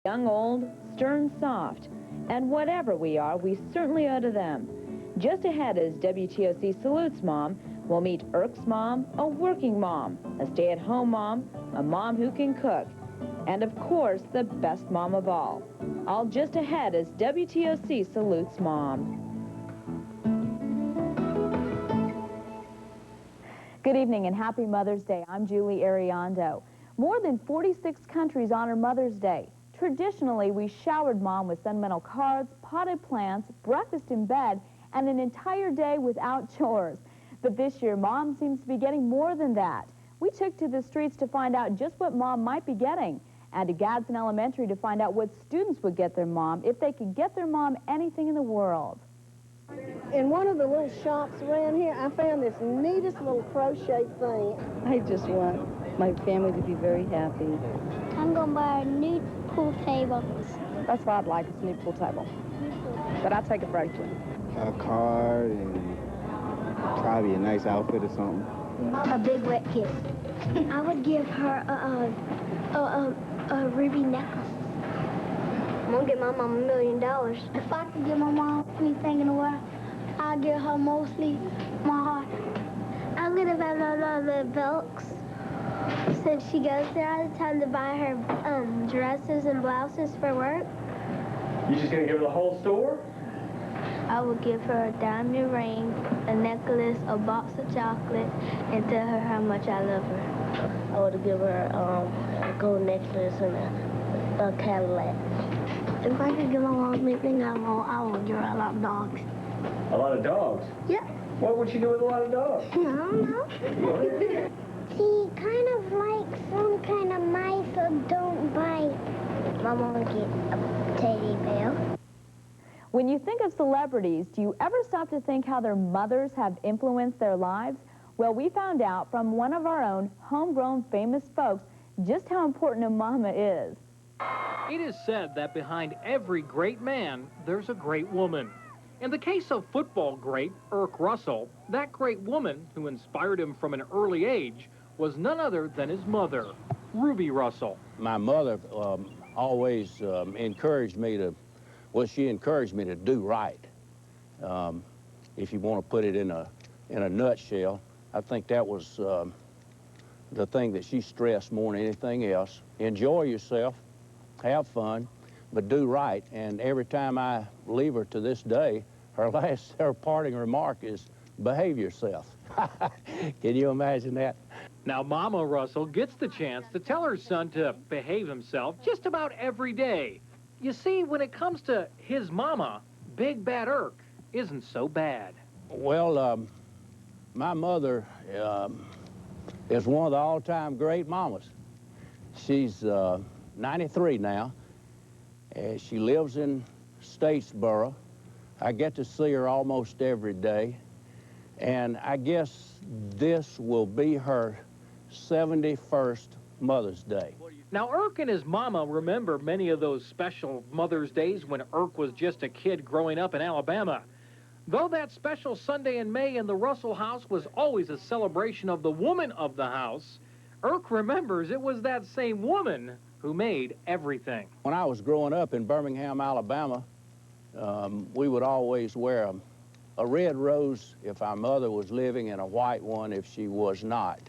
Young, old, stern, soft. And whatever we are, we certainly owe to them. Just ahead is WTOC Salutes Mom. We'll meet Irk's mom, a working mom, a stay-at-home mom, a mom who can cook, and of course, the best mom of all. All just ahead is WTOC Salutes Mom. Good evening and happy Mother's Day. I'm Julie Iriondo. More than 46 countries honor Mother's Day. Traditionally, we showered Mom with sentimental cards, potted plants, breakfast in bed, and an entire day without chores. But this year, Mom seems to be getting more than that. We took to the streets to find out just what Mom might be getting, and to Gadsden Elementary to find out what students would get their mom if they could get their mom anything in the world. In one of the little shops around here, I found this neatest little crochet thing. I just want my family to be very happy. I'm going to buy a new pool table. That's what I'd like, is a new pool table. But I'll take a bracelet. A card and probably a nice outfit or something. A big wet kiss. I would give her a ruby necklace. I'm going to get my mom $1 million. If I could give my mom anything in the world, I'd give her mostly my heart. I would have had a lot of books. Since she goes there all the time to buy her dresses and blouses for work. You just going to give her the whole store? I would give her a diamond ring, a necklace, a box of chocolate, and tell her how much I love her. I would give her a gold necklace and a Cadillac. If I could give my mom anything I would give her a lot of dogs. A lot of dogs? Yeah. What would she do with a lot of dogs? I don't know. She kind of likes some kind of mice that don't bite. Mom would get a teddy bear. When you think of celebrities, do you ever stop to think how their mothers have influenced their lives? Well, we found out from one of our own homegrown famous folks just how important a mama is. It is said that behind every great man, there's a great woman. In the case of football great Irk Russell, that great woman who inspired him from an early age was none other than his mother, Ruby Russell. My mother always encouraged me to, well, she encouraged me to do right. If you want to put it in a nutshell, I think that was the thing that she stressed more than anything else. Enjoy yourself, have fun, but do right. And every time I leave her to this day, her parting remark is, behave yourself. Can you imagine that? Now, Mama Russell gets the chance to tell her son to behave himself just about every day. You see, when it comes to his mama, Big Bad Irk isn't so bad. Well, my mother is one of the all-time great mamas. She's 93 now. She lives in Statesboro. I get to see her almost every day. And I guess this will be her 71st Mother's Day. Now, Irk and his mama remember many of those special Mother's Days when Irk was just a kid growing up in Alabama. Though that special Sunday in May in the Russell house was always a celebration of the woman of the house, Irk remembers it was that same woman who made everything. When I was growing up in Birmingham, Alabama, we would always wear a red rose if our mother was living and a white one if she was not.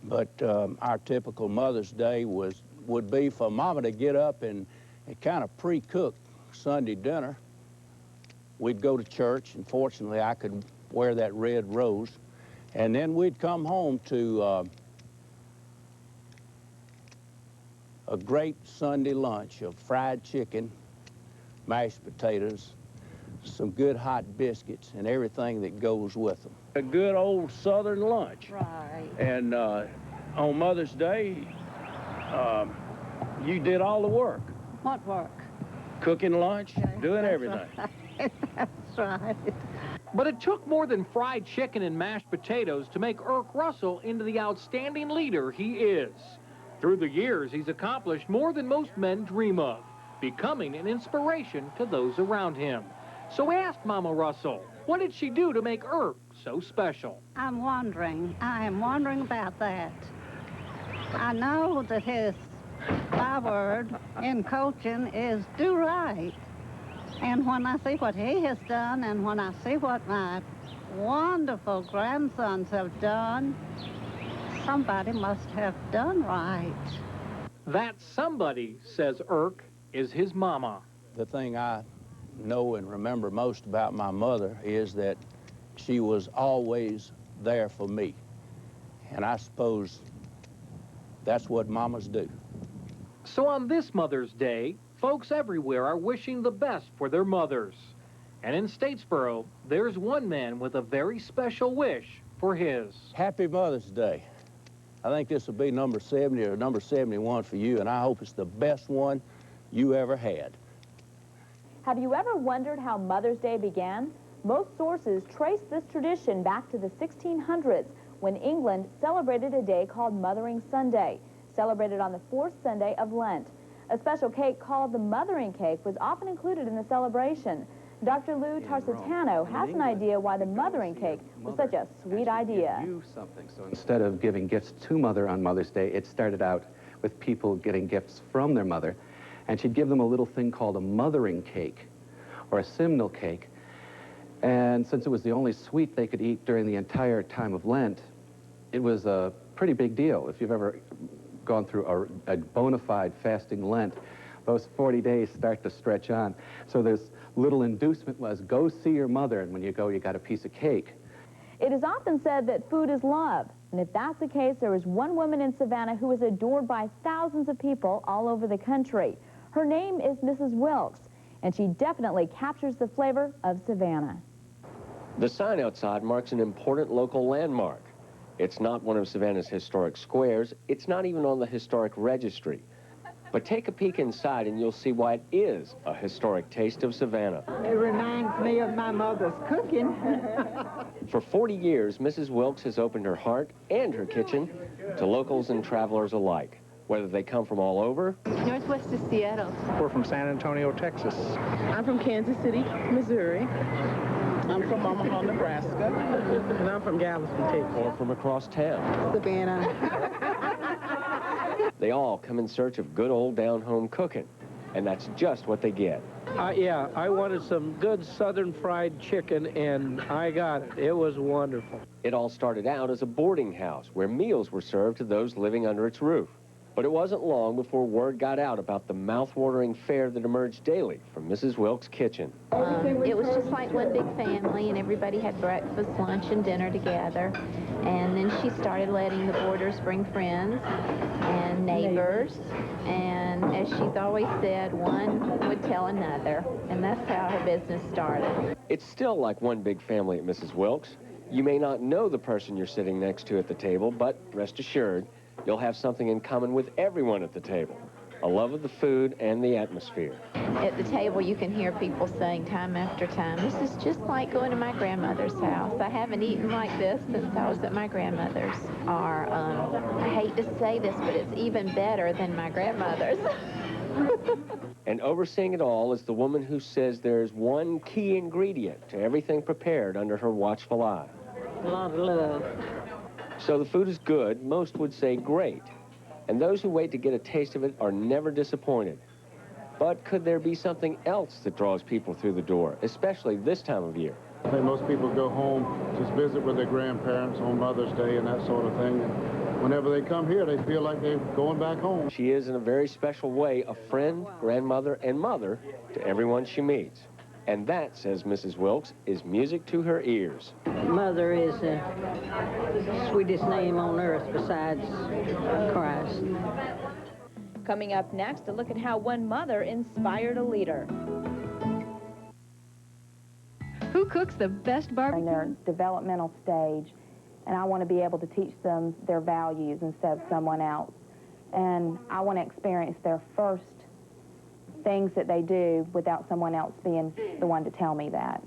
But our typical Mother's Day would be for Mama to get up and kind of pre-cook Sunday dinner. We'd go to church, and fortunately I could wear that red rose. And then we'd come home to a great Sunday lunch of fried chicken, mashed potatoes, some good hot biscuits, and everything that goes with them. A good old Southern lunch. Right. And on Mother's Day, you did all the work. What work? Cooking lunch, doing everything. Right. That's right. But it took more than fried chicken and mashed potatoes to make Irk Russell into the outstanding leader he is. Through the years, he's accomplished more than most men dream of, becoming an inspiration to those around him. So we asked Mama Russell, what did she do to make Irk so special? I am wondering about that. I know that his My word in coaching is do right. And when I see what he has done and when I see what my wonderful grandsons have done, somebody must have done right. That somebody, says Irk, is his mama. The thing I know and remember most about my mother is that she was always there for me. And I suppose that's what mamas do. So on this Mother's Day, folks everywhere are wishing the best for their mothers. And in Statesboro, there's one man with a very special wish for his. Happy Mother's Day. I think this will be number 70 or number 71 for you, and I hope it's the best one you ever had. Have you ever wondered how Mother's Day began? Most sources trace this tradition back to the 1600s when England celebrated a day called Mothering Sunday, celebrated on the fourth Sunday of Lent. A special cake called the mothering cake was often included in the celebration. Dr. Lou Tarsitano has an idea why the mothering cake was such a sweet idea. So instead of giving gifts to Mother on Mother's Day, it started out with people getting gifts from their mother, and she'd give them a little thing called a mothering cake or a simnel cake. And since it was the only sweet they could eat during the entire time of Lent, it was a pretty big deal. If you've ever gone through a bona fide fasting Lent, those 40 days start to stretch on. So this little inducement was, go see your mother, and when you go, you got a piece of cake. It is often said that food is love, and if that's the case, there is one woman in Savannah who is adored by thousands of people all over the country. Her name is Mrs. Wilkes, and she definitely captures the flavor of Savannah. The sign outside marks an important local landmark. It's not one of Savannah's historic squares. It's not even on the historic registry. But take a peek inside and you'll see why it is a historic taste of Savannah. It reminds me of my mother's cooking. For 40 years, Mrs. Wilkes has opened her heart and her kitchen to locals and travelers alike, whether they come from all over. Northwest of Seattle. We're from San Antonio, Texas. I'm from Kansas City, Missouri. I'm from Omaha, Nebraska. And I'm from Galveston, Texas. Or from across town. Savannah. They all come in search of good old down-home cooking, and that's just what they get. Yeah, I wanted some good southern fried chicken, and I got it. It was wonderful. It all started out as a boarding house where meals were served to those living under its roof. But it wasn't long before word got out about the mouth-watering fare that emerged daily from Mrs. Wilkes' kitchen. It was just like one big family, and everybody had breakfast, lunch, and dinner together. And then she started letting the boarders bring friends and neighbors. And as she's always said, one would tell another. And that's how her business started. It's still like one big family at Mrs. Wilkes. You may not know the person you're sitting next to at the table, but rest assured, you'll have something in common with everyone at the table, a love of the food and the atmosphere. At the table, you can hear people saying time after time, this is just like going to my grandmother's house. I haven't eaten like this since I was at my grandmother's. Or, I hate to say this, but it's even better than my grandmother's. And overseeing it all is the woman who says there's one key ingredient to everything prepared under her watchful eye. A lot of love. So the food is good, most would say great, and those who wait to get a taste of it are never disappointed. But could there be something else that draws people through the door, especially this time of year? I think most people go home, just visit with their grandparents on Mother's Day and that sort of thing. And whenever they come here, they feel like they're going back home. She is, in a very special way, a friend, grandmother, and mother to everyone she meets. And that, says Mrs. Wilkes, is music to her ears. Mother is the sweetest name on earth besides Christ. Coming up next, a look at how one mother inspired a leader. Who cooks the best barbecue? In their developmental stage, and I want to be able to teach them their values instead of someone else. And I want to experience their first things that they do without someone else being the one to tell me that.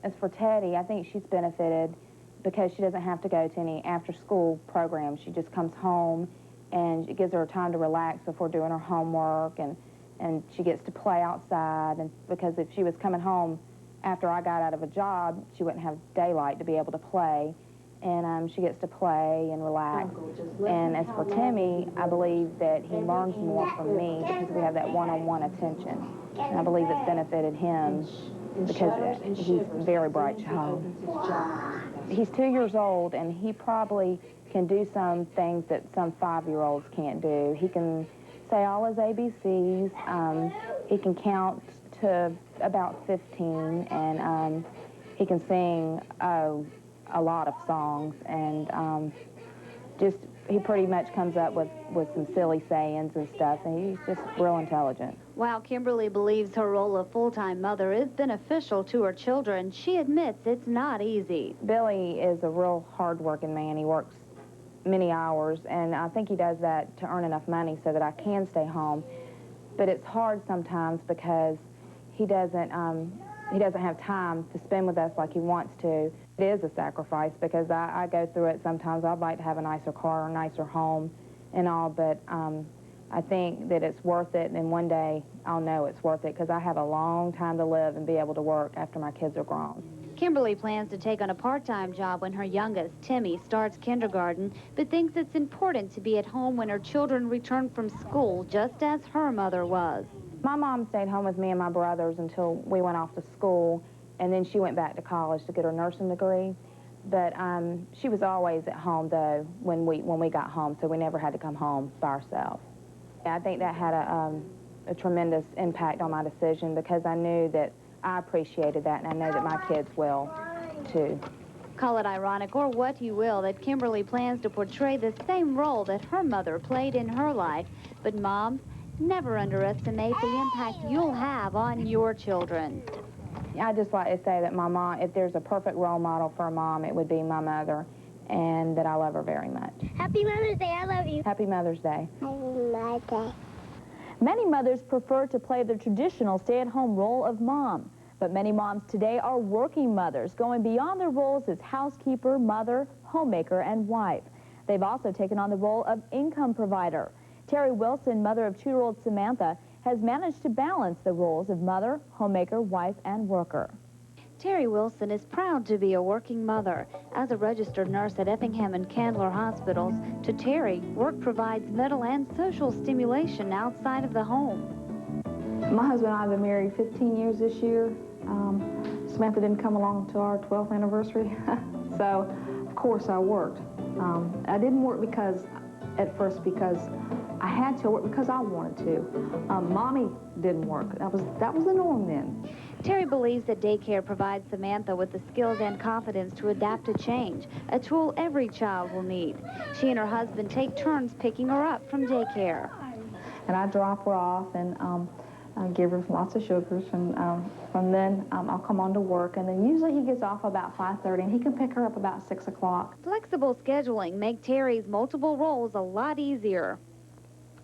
As for Teddy, I think she's benefited because she doesn't have to go to any after-school programs. She just comes home, and it gives her time to relax before doing her homework, and she gets to play outside. And because if she was coming home after I got out of a job, she wouldn't have daylight to be able to play. and she gets to play and relax. And as for Timmy, I believe that he learns more from me because we have that one-on-one attention. And I believe it's benefited him because he's a very bright child. He's 2 years old, and he probably can do some things that some 5-year-olds can't do. He can say all his ABCs. He can count to about 15, and he can sing a lot of songs, and he pretty much comes up with some silly sayings and stuff, and he's just real intelligent. While Kimberly believes her role of full-time mother is beneficial to her children, she admits it's not easy. Billy is a real hard-working man. He works many hours, and I think he does that to earn enough money so that I can stay home. But it's hard sometimes because he doesn't have time to spend with us like he wants to. It is a sacrifice because I go through it sometimes. I'd like to have a nicer car or a nicer home and all, but I think that it's worth it, and one day I'll know it's worth it because I have a long time to live and be able to work after my kids are grown. Kimberly plans to take on a part-time job when her youngest, Timmy, starts kindergarten, but thinks it's important to be at home when her children return from school, just as her mother was. My mom stayed home with me and my brothers until we went off to school, and then she went back to college to get her nursing degree. But she was always at home, though, when we got home, so we never had to come home by ourselves. I think that had a tremendous impact on my decision because I knew that I appreciated that, and I know that my kids will, too. Call it ironic or what you will that Kimberly plans to portray the same role that her mother played in her life. But moms, never underestimate the impact you'll have on your children. I just like to say that my mom, if there's a perfect role model for a mom, it would be my mother, and that I love her very much. Happy Mother's Day. I love you. Happy Mother's Day. Happy Mother's Day. Many mothers prefer to play the traditional stay-at-home role of mom, but many moms today are working mothers, going beyond their roles as housekeeper, mother, homemaker, and wife. They've also taken on the role of income provider. Terry Wilson, mother of 2-year-old Samantha, has managed to balance the roles of mother, homemaker, wife, and worker. Terry Wilson is proud to be a working mother. As a registered nurse at Effingham and Candler Hospitals, to Terry, work provides mental and social stimulation outside of the home. My husband and I have been married 15 years this year. Samantha didn't come along until our 12th anniversary, so of course I worked. I didn't work at first because I had to work because I wanted to. Mommy didn't work. That was the norm then. Terry believes that daycare provides Samantha with the skills and confidence to adapt to change, a tool every child will need. She and her husband take turns picking her up from daycare. And I drop her off and I give her lots of sugars, and from then I'll come on to work, and then usually he gets off about 5:30, and he can pick her up about 6 o'clock. Flexible scheduling makes Terry's multiple roles a lot easier.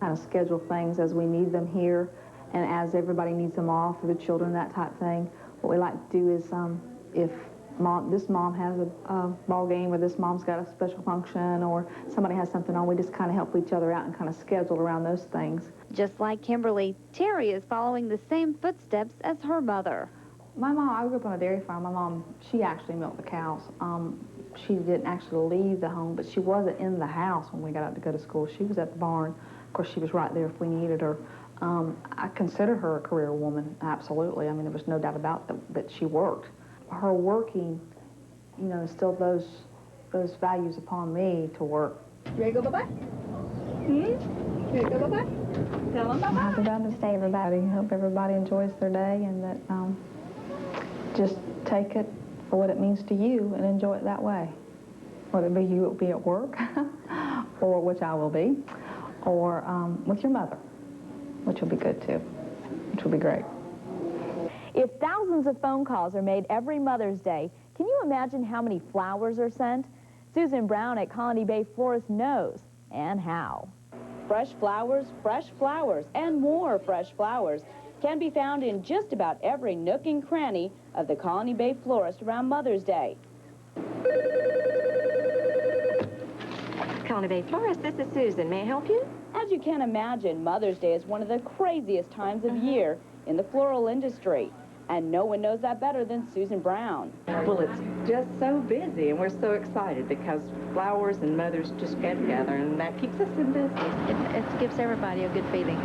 Kind of schedule things as we need them here, and as everybody needs them off for the children, that type of thing. What we like to do is if this mom has a ball game, or this mom's got a special function, or somebody has something on, we just kind of help each other out and kind of schedule around those things. Just like Kimberly, Terry is following the same footsteps as her mother. My mom, I grew up on a dairy farm. My mom, she actually milked the cows. She didn't actually leave the home, but she wasn't in the house when we got out to go to school. She was at the barn. Of course, she was right there if we needed her. I consider her a career woman, absolutely. I mean, there was no doubt about that she worked. Her working, you know, instilled those values upon me to work. You ready to go bye-bye? You ready to go bye-bye? Tell them bye-bye. Happy Mother's Day, everybody. Hope everybody enjoys their day, and that just take it for what it means to you and enjoy it that way. Whether it be you will be at work, or which I will be, or with your mother, which will be good too, which will be great. If thousands of phone calls are made every Mother's Day, can you imagine how many flowers are sent? Susan Brown at Colony Bay Florist knows, and how. Fresh flowers, and more fresh flowers can be found in just about every nook and cranny of the Colony Bay Florist around Mother's Day. Colony Bay Florist, this is Susan. May I help you? As you can imagine, Mother's Day is one of the craziest times of year in the floral industry. And no one knows that better than Susan Brown. Well, it's just so busy, and we're so excited because flowers and mothers just get together, and that keeps us in business. It gives everybody a good feeling.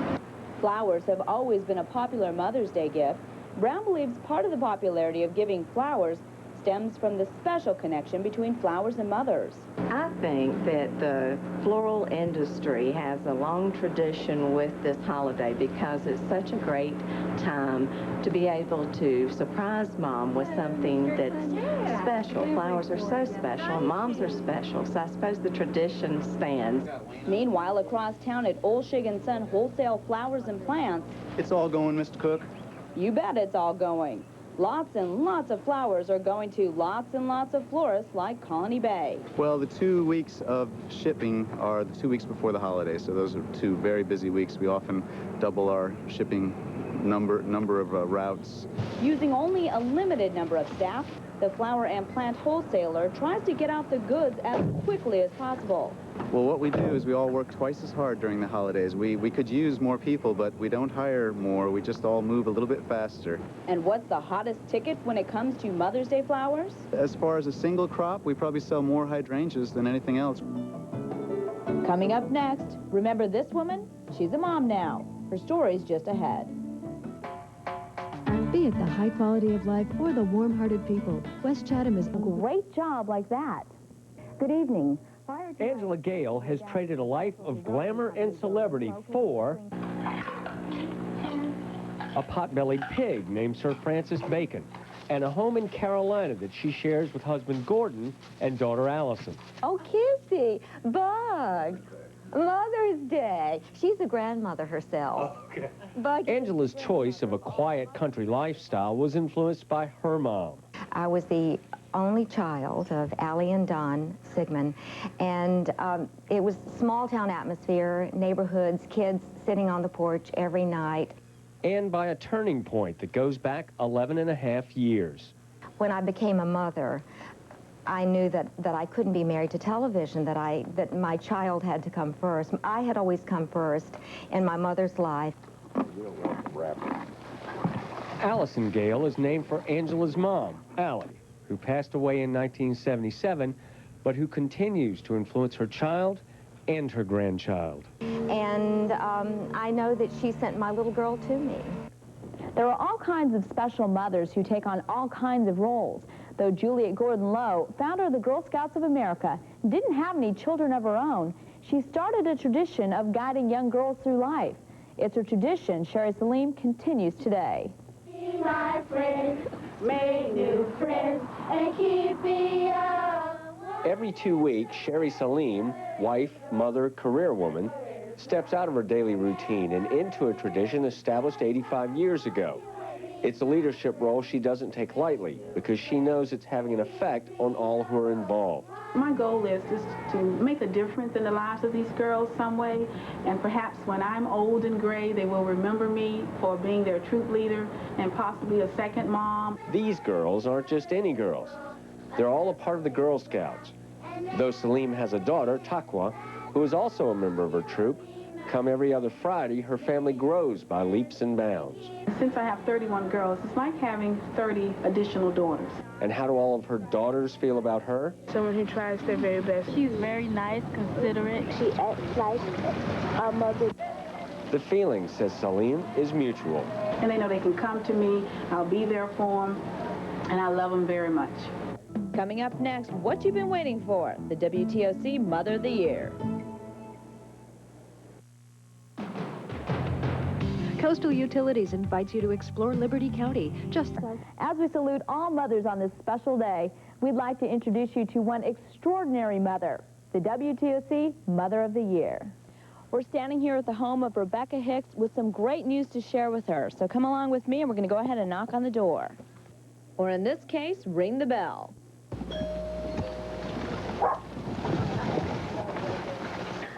Flowers have always been a popular Mother's Day gift. Brown believes part of the popularity of giving flowers stems from the special connection between flowers and mothers. I think that the floral industry has a long tradition with this holiday because it's such a great time to be able to surprise Mom with something that's special. Flowers are so special, and moms are special, so I suppose the tradition stands. Meanwhile, across town at Olshig & Son Wholesale Flowers and Plants, it's all going, Mr. Cook. You bet it's all going. Lots and lots of flowers are going to lots and lots of florists like Colony Bay. Well, the 2 weeks of shipping are the 2 weeks before the holidays, so those are 2 very busy weeks. We often double our shipping number of routes. Using only a limited number of staff, the flower and plant wholesaler tries to get out the goods as quickly as possible. Well, what we do is we all work twice as hard during the holidays. We could use more people, but we don't hire more. We just all move a little bit faster. And what's the hottest ticket when it comes to Mother's Day flowers? As far as a single crop, we probably sell more hydrangeas than anything else. Coming up next, remember this woman? She's a mom now. Her story's just ahead. Be it the high quality of life or the warm-hearted people, West Chatham is a great job like that. Good evening. Angela Gale has traded a life of glamour and celebrity for a pot-bellied pig named Sir Francis Bacon and a home in Carolina that she shares with husband Gordon and daughter Allison. Oh, Kissy, Bug, Mother's Day. She's a grandmother herself. Okay. Bug. Angela's choice of a quiet country lifestyle was influenced by her mom. I was the only child of Allie and Don Sigmund, and it was small-town atmosphere, neighborhoods, kids sitting on the porch every night. And by a turning point that goes back 11 and a half years. When I became a mother, I knew that I couldn't be married to television, that my child had to come first. I had always come first in my mother's life. Allison Gale is named for Angela's mom, Allie, who passed away in 1977, but who continues to influence her child and her grandchild. And I know that she sent my little girl to me. There are all kinds of special mothers who take on all kinds of roles. Though Juliet Gordon-Lowe, founder of the Girl Scouts of America, didn't have any children of her own, she started a tradition of guiding young girls through life. It's her tradition Sherry Salim continues today. Be my friend, make new friends, and keep me up. Every 2 weeks, Sherry Salim, wife, mother, career woman, steps out of her daily routine and into a tradition established 85 years ago. It's a leadership role she doesn't take lightly because she knows it's having an effect on all who are involved. My goal is just to make a difference in the lives of these girls some way, and perhaps when I'm old and gray, they will remember me for being their troop leader and possibly a second mom. These girls aren't just any girls. They're all a part of the Girl Scouts. Though Salim has a daughter, Taqwa, who is also a member of her troop, come every other Friday, her family grows by leaps and bounds. Since I have 31 girls, it's like having 30 additional daughters. And how do all of her daughters feel about her? Someone who tries their very best. She's very nice, considerate. She acts like our mother. The feeling, says Salim, is mutual. And they know they can come to me, I'll be there for them, and I love them very much. Coming up next, what you've been waiting for, the WTOC Mother of the Year. Coastal Utilities invites you to explore Liberty County. As we salute all mothers on this special day, we'd like to introduce you to one extraordinary mother, the WTOC Mother of the Year. We're standing here at the home of Rebecca Hicks with some great news to share with her. So come along with me and we're going to go ahead and knock on the door. Or in this case, ring the bell.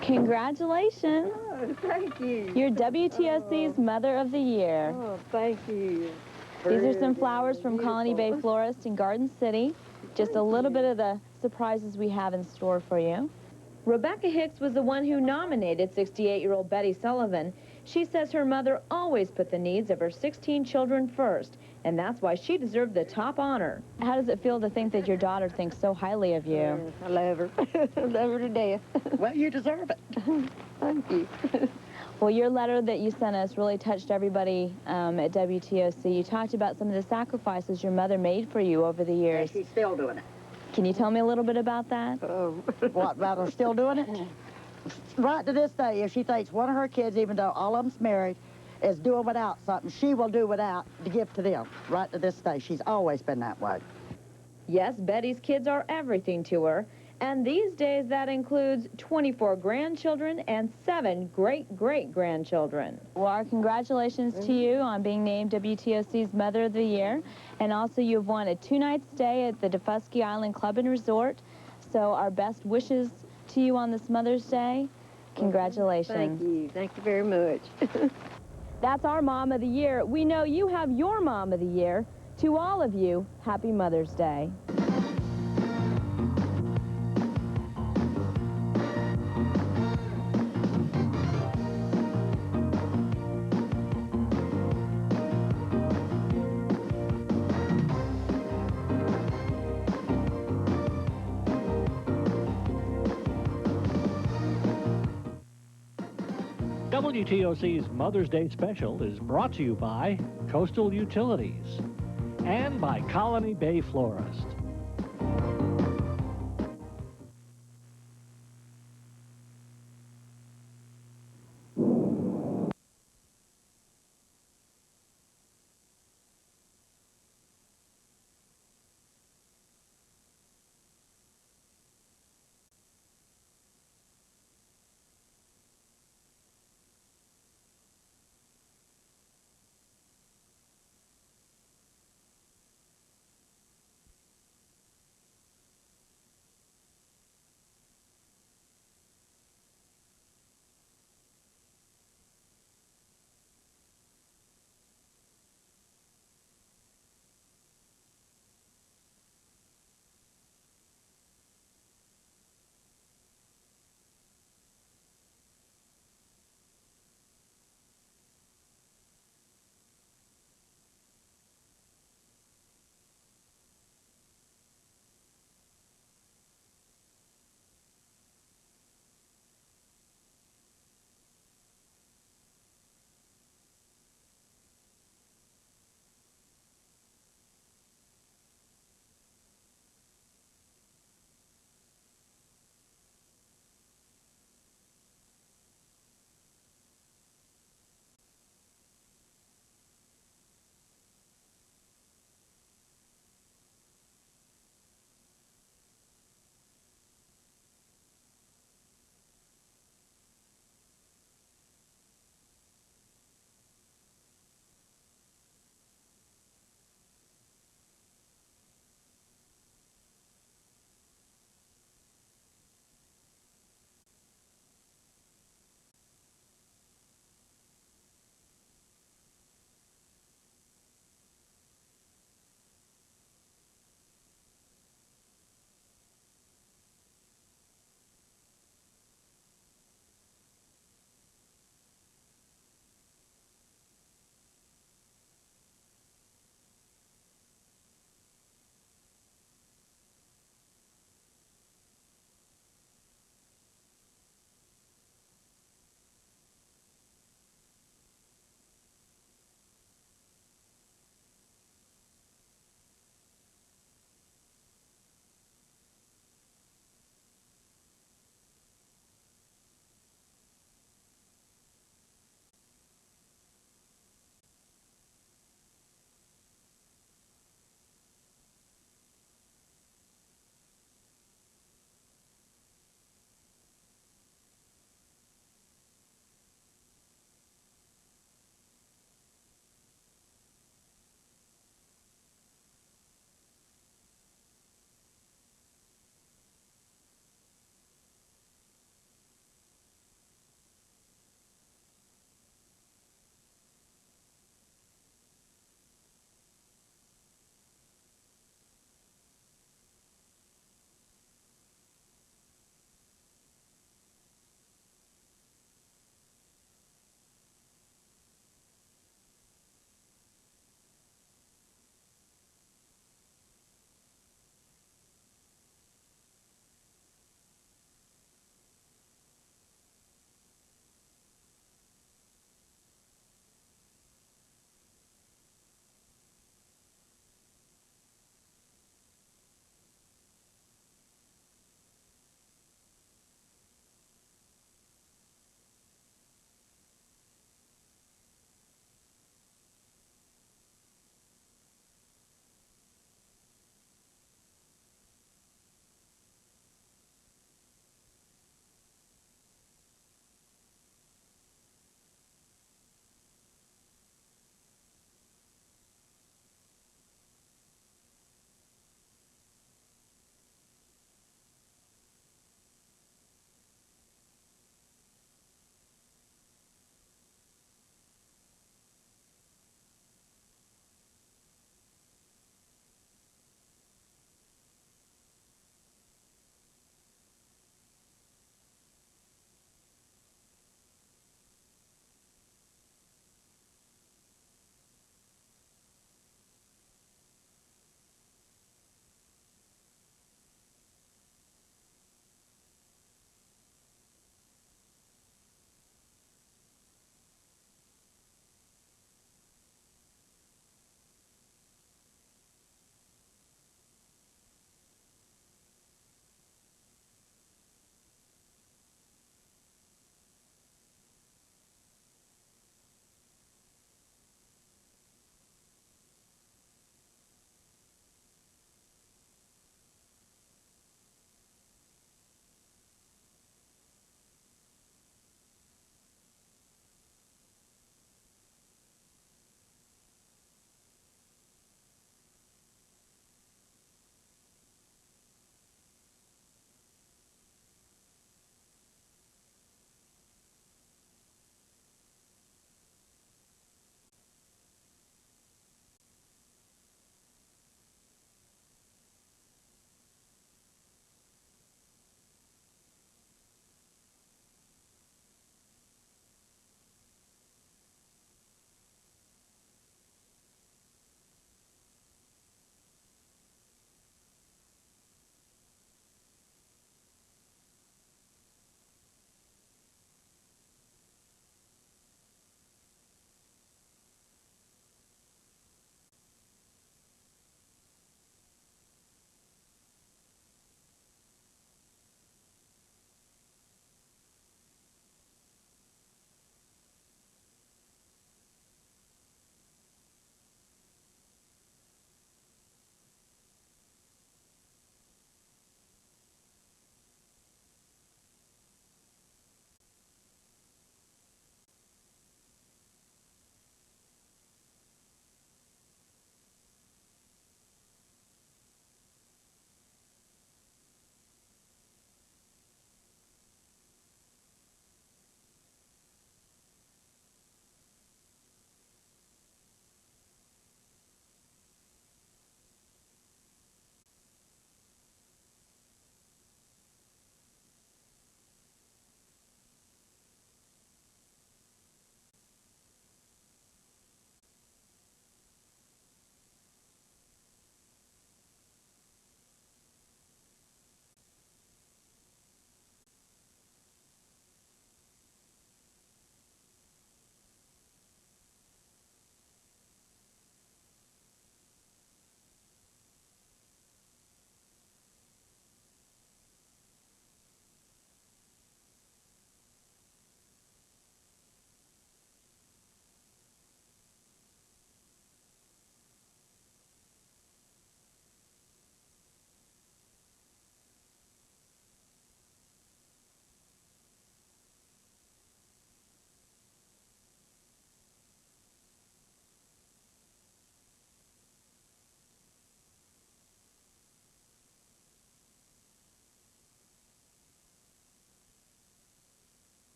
Congratulations. Oh, thank you. You're WTOC's Mother of the Year. Oh, thank you. These are some flowers from Colony Bay Florist in Garden City. Just a little bit of the surprises we have in store for you. Rebecca Hicks was the one who nominated 68-year-old Betty Sullivan. She says her mother always put the needs of her 16 children first, and that's why she deserved the top honor. How does it feel to think that your daughter thinks so highly of you? I love her. I love her to death. Well, you deserve it. Thank you. Well, your letter that you sent us really touched everybody at WTOC. You talked about some of the sacrifices your mother made for you over the years. She's still doing it. Can you tell me a little bit about that? What, about her still doing it? Right to this day, if she thinks one of her kids, even though all of them's married, is doing without something, she will do without to give to them. Right to this day. She's always been that way. Yes, Betty's kids are everything to her. And these days, that includes 24 grandchildren and 7 great-great-grandchildren. Well, our congratulations to you on being named WTOC's Mother of the Year. And also, you've won a 2-night stay at the Defusky Island Club and Resort. So our best wishes to you on this Mother's Day. Congratulations. Thank you. Thank you very much. That's our Mom of the Year. We know you have your Mom of the Year. To all of you, happy Mother's Day. WTOC's Mother's Day special is brought to you by Coastal Utilities and by Colony Bay Florist.